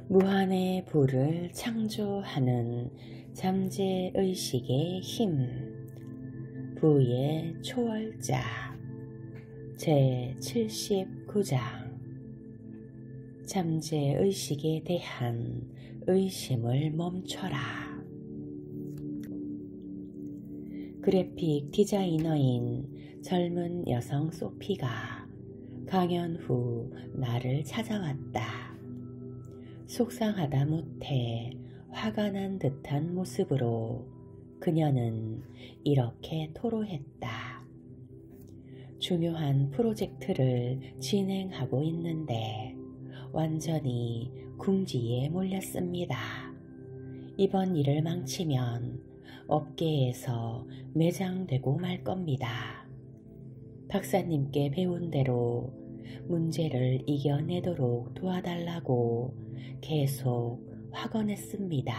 무한의 부를 창조하는 잠재의식의 힘. 부의 초월자. 제79장. 잠재의식에 대한 의심을 멈춰라. 그래픽 디자이너인 젊은 여성 소피가 강연 후 나를 찾아왔다. 속상하다 못해 화가 난 듯한 모습으로 그녀는 이렇게 토로했다. 중요한 프로젝트를 진행하고 있는데 완전히 궁지에 몰렸습니다. 이번 일을 망치면 업계에서 매장되고 말 겁니다. 박사님께 배운 대로 문제를 이겨내도록 도와달라고 계속 확언했습니다.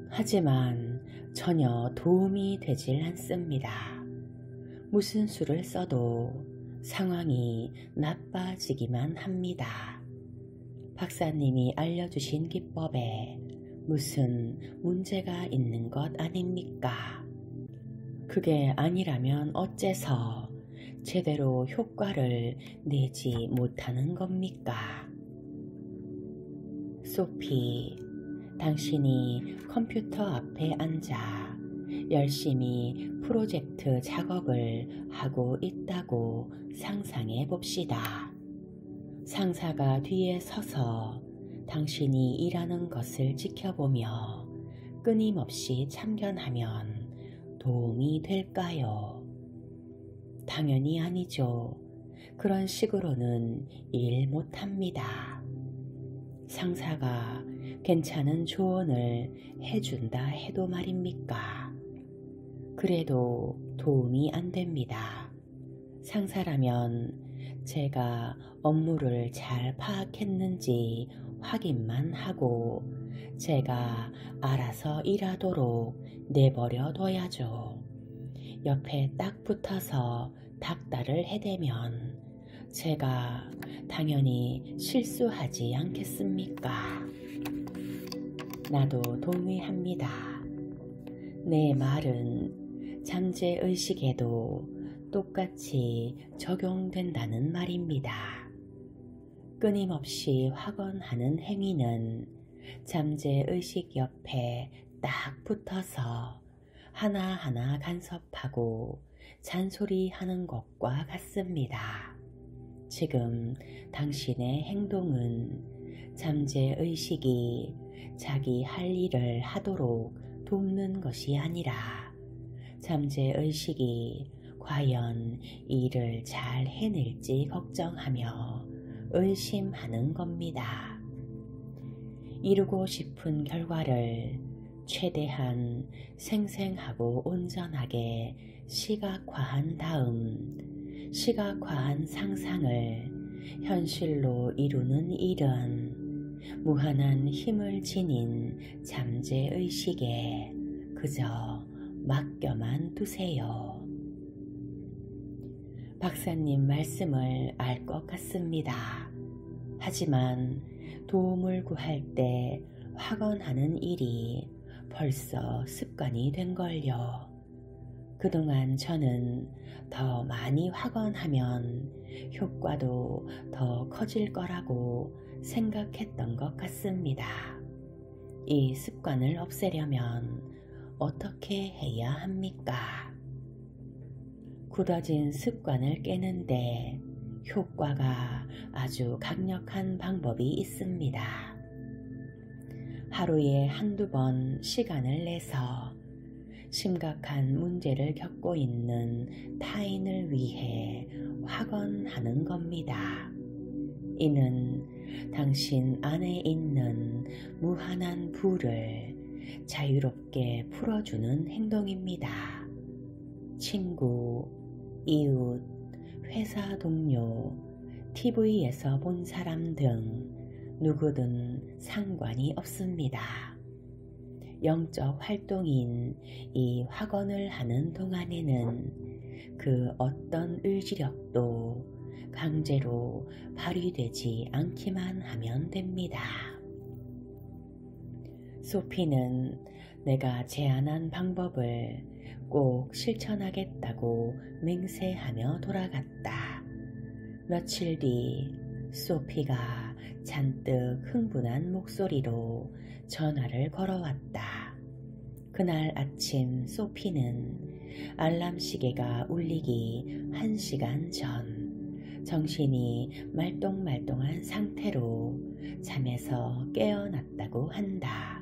하지만 전혀 도움이 되질 않습니다. 무슨 수를 써도 상황이 나빠지기만 합니다. 박사님이 알려주신 기법에 무슨 문제가 있는 것 아닙니까? 그게 아니라면 어째서 제대로 효과를 내지 못하는 겁니까? 소피, 당신이 컴퓨터 앞에 앉아 열심히 프로젝트 작업을 하고 있다고 상상해 봅시다. 상사가 뒤에 서서 당신이 일하는 것을 지켜보며 끊임없이 참견하면 도움이 될까요? 당연히 아니죠. 그런 식으로는 일 못합니다. 상사가 괜찮은 조언을 해준다 해도 말입니까? 그래도 도움이 안 됩니다. 상사라면 제가 업무를 잘 파악했는지 확인만 하고 제가 알아서 일하도록 내버려 둬야죠. 옆에 딱 붙어서 닥달을 해대면 제가 당연히 실수하지 않겠습니까? 나도 동의합니다. 내 말은 잠재의식에도 똑같이 적용된다는 말입니다. 끊임없이 확언하는 행위는 잠재의식 옆에 딱 붙어서 하나하나 간섭하고 잔소리하는 것과 같습니다. 지금 당신의 행동은 잠재의식이 자기 할 일을 하도록 돕는 것이 아니라 잠재의식이 과연 일을 잘 해낼지 걱정하며 의심하는 겁니다. 이루고 싶은 결과를 최대한 생생하고 온전하게 시각화한 다음 시각화한 상상을 현실로 이루는 일은 무한한 힘을 지닌 잠재의식에 그저 맡겨만 두세요. 박사님 말씀을 알 것 같습니다. 하지만 도움을 구할 때 확언하는 일이 벌써 습관이 된걸요. 그동안 저는 더 많이 확언하면 효과도 더 커질 거라고 생각했던 것 같습니다. 이 습관을 없애려면 어떻게 해야 합니까? 굳어진 습관을 깨는데 효과가 아주 강력한 방법이 있습니다. 하루에 한두 번 시간을 내서 심각한 문제를 겪고 있는 타인을 위해 확언하는 겁니다. 이는 당신 안에 있는 무한한 부를 자유롭게 풀어주는 행동입니다. 친구, 이웃, 회사 동료, TV에서 본 사람 등 누구든 상관이 없습니다. 영적 활동인 이 확언을 하는 동안에는 그 어떤 의지력도 강제로 발휘되지 않기만 하면 됩니다. 소피는 내가 제안한 방법을 꼭 실천하겠다고 맹세하며 돌아갔다. 며칠 뒤 소피가 잔뜩 흥분한 목소리로 전화를 걸어왔다. 그날 아침 소피는 알람 시계가 울리기 1시간 전 정신이 말똥말똥한 상태로 잠에서 깨어났다고 한다.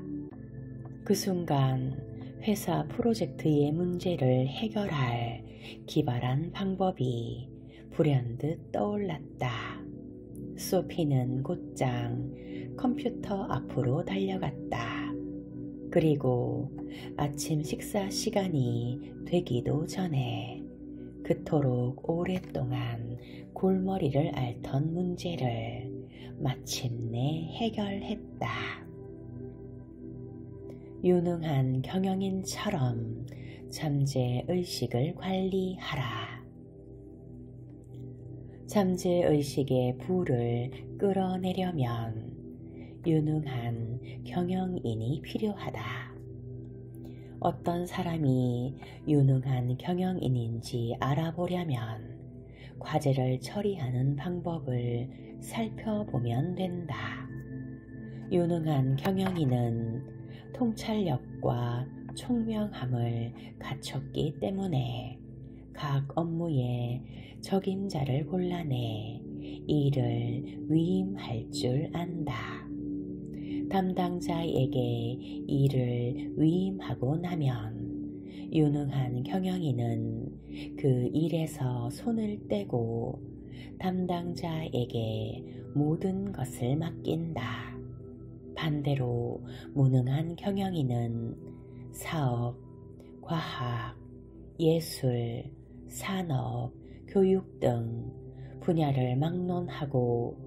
그 순간 회사 프로젝트의 문제를 해결할 기발한 방법이 불현듯 떠올랐다. 소피는 곧장 컴퓨터 앞으로 달려갔다. 그리고 아침 식사 시간이 되기도 전에 그토록 오랫동안 골머리를 앓던 문제를 마침내 해결했다. 유능한 경영인처럼 잠재의식을 관리하라. 잠재의식의 불을 끌어내려면 유능한 경영인이 필요하다. 어떤 사람이 유능한 경영인인지 알아보려면 과제를 처리하는 방법을 살펴보면 된다. 유능한 경영인은 통찰력과 총명함을 갖췄기 때문에 각 업무에 적임자를 골라내 일을 위임할 줄 안다. 담당자에게 일을 위임하고 나면 유능한 경영인은 그 일에서 손을 떼고 담당자에게 모든 것을 맡긴다. 반대로 무능한 경영인은 사업, 과학, 예술, 산업, 교육 등 분야를 막론하고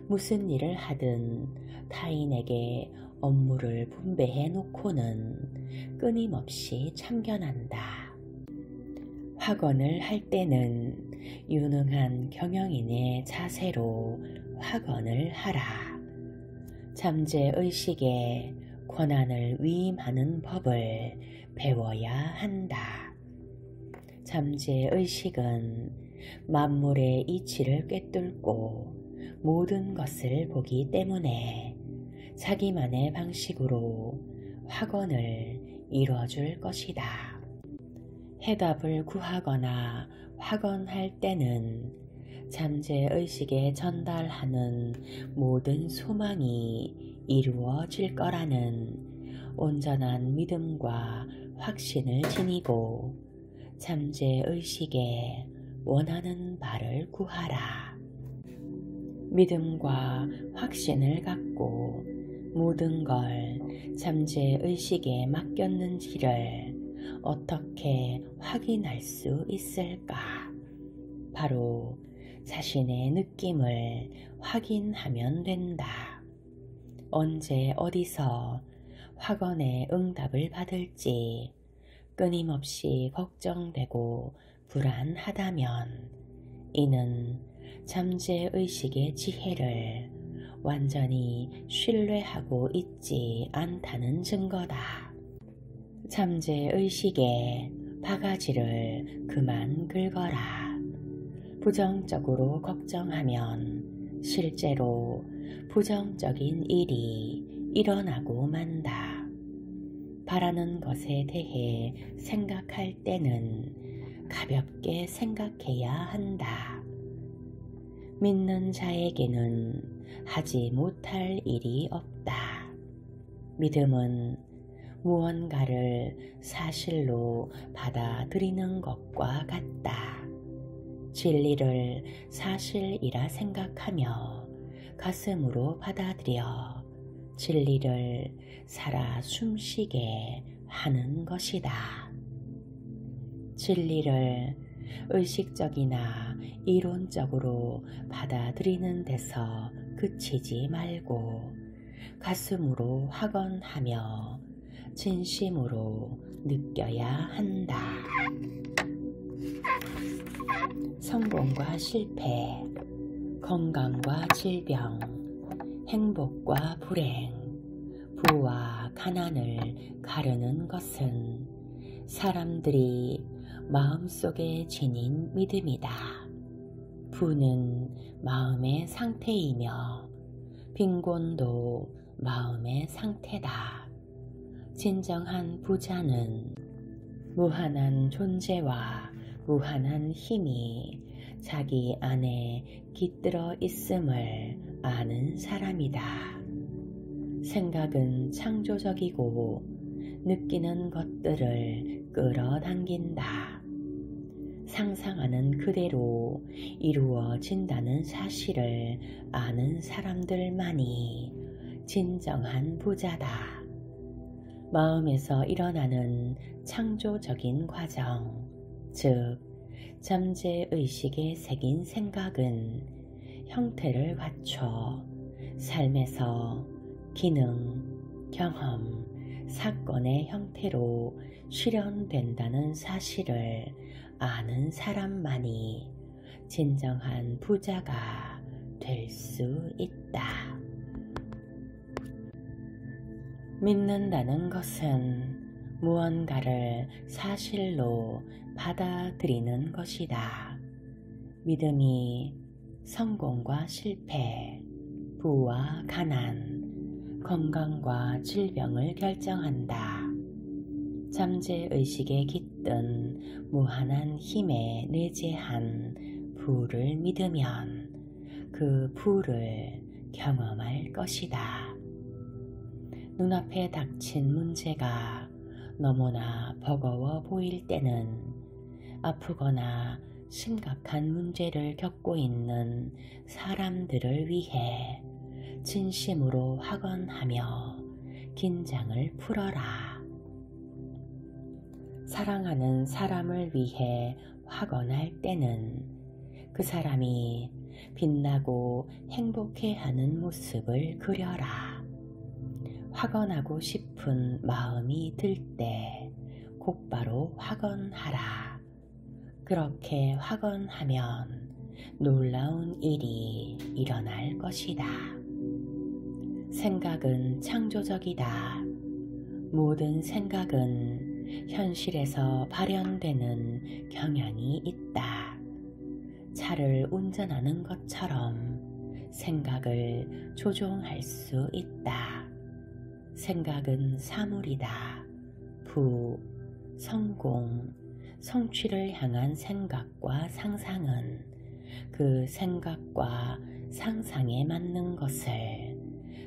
무슨 일을 하든 타인에게 업무를 분배해 놓고는 끊임없이 참견한다. 확언을 할 때는 유능한 경영인의 자세로 확언을 하라. 잠재의식에 권한을 위임하는 법을 배워야 한다. 잠재의식은 만물의 이치를 꿰뚫고 모든 것을 보기 때문에 자기만의 방식으로 확언을 이뤄줄 것이다. 해답을 구하거나 확언할 때는 잠재의식에 전달하는 모든 소망이 이루어질 거라는 온전한 믿음과 확신을 지니고 잠재의식에 원하는 바를 구하라. 믿음과 확신을 갖고 모든 걸 잠재의식에 맡겼는지를 어떻게 확인할 수 있을까? 바로 자신의 느낌을 확인하면 된다. 언제 어디서 확언의 응답을 받을지 끊임없이 걱정되고 불안하다면 이는 잠재의식의 지혜를 완전히 신뢰하고 있지 않다는 증거다. 잠재의식의 바가지를 그만 긁어라. 부정적으로 걱정하면 실제로 부정적인 일이 일어나고 만다. 바라는 것에 대해 생각할 때는 가볍게 생각해야 한다. 믿는 자에게는 하지 못할 일이 없다. 믿음은 무언가를 사실로 받아들이는 것과 같다. 진리를 사실이라 생각하며 가슴으로 받아들여 진리를 살아 숨쉬게 하는 것이다. 진리를 의식적이나 이론적으로 받아들이는 데서 그치지 말고 가슴으로 확언하며 진심으로 느껴야 한다. 성공과 실패. 건강과 질병, 행복과 불행, 부와 가난을 가르는 것은 사람들이 마음속에 지닌 믿음이다. 부는 마음의 상태이며 빈곤도 마음의 상태다. 진정한 부자는 무한한 존재와 무한한 힘이 자기 안에 깃들어 있음을 아는 사람이다. 생각은 창조적이고 느끼는 것들을 끌어당긴다. 상상하는 그대로 이루어진다는 사실을 아는 사람들만이 진정한 부자다. 마음에서 일어나는 창조적인 과정, 즉 잠재의식에 새긴 생각은 형태를 갖춰 삶에서 기능, 경험, 사건의 형태로 실현된다는 사실을 아는 사람만이 진정한 부자가 될 수 있다. 믿는다는 것은 무언가를 사실로 받아들이는 것이다. 믿음이 성공과 실패, 부와 가난, 건강과 질병을 결정한다. 잠재의식에 깃든 무한한 힘에 내재한 부를 믿으면 그 부를 경험할 것이다. 눈앞에 닥친 문제가 너무나 버거워 보일 때는 아프거나 심각한 문제를 겪고 있는 사람들을 위해 진심으로 확언하며 긴장을 풀어라. 사랑하는 사람을 위해 확언할 때는 그 사람이 빛나고 행복해하는 모습을 그려라. 확언하고 싶은 마음이 들 때 곧바로 확언하라. 그렇게 확언하면 놀라운 일이 일어날 것이다. 생각은 창조적이다. 모든 생각은 현실에서 발현되는 경향이 있다. 차를 운전하는 것처럼 생각을 조종할 수 있다. 생각은 사물이다. 부, 성공, 성취를 향한 생각과 상상은 그 생각과 상상에 맞는 것을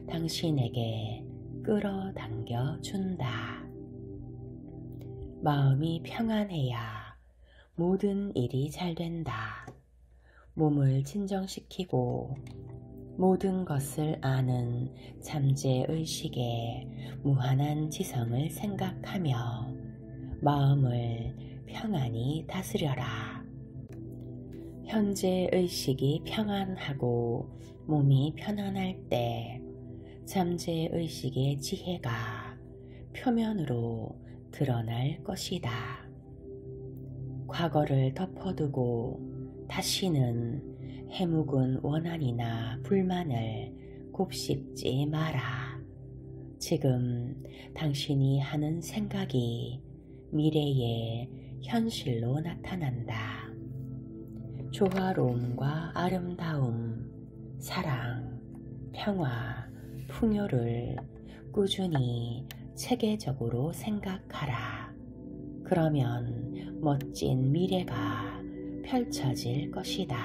당신에게 끌어당겨 준다. 마음이 평안해야 모든 일이 잘 된다. 몸을 진정시키고 모든 것을 아는 잠재의식의 무한한 지성을 생각하며 마음을 평안히 다스려라. 현재 의식이 평안하고 몸이 편안할 때 잠재의식의 지혜가 표면으로 드러날 것이다. 과거를 덮어두고 다시는 해묵은 원한이나 불만을 곱씹지 마라. 지금 당신이 하는 생각이 미래의 현실로 나타난다. 조화로움과 아름다움, 사랑, 평화, 풍요를 꾸준히 체계적으로 생각하라. 그러면 멋진 미래가 펼쳐질 것이다.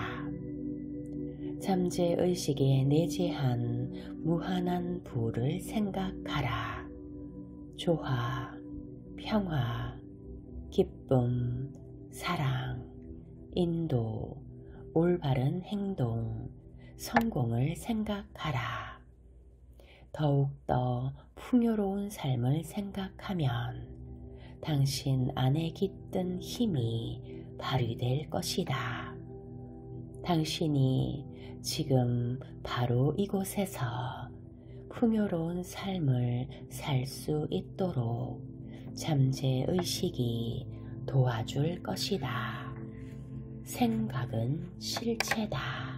잠재의식에 내재한 무한한 부를 생각하라. 조화, 평화, 기쁨, 사랑, 인도, 올바른 행동, 성공을 생각하라. 더욱더 풍요로운 삶을 생각하면 당신 안에 깃든 힘이 발휘될 것이다. 당신이 지금 바로 이곳에서 풍요로운 삶을 살 수 있도록 잠재의식이 도와줄 것이다. 생각은 실체다.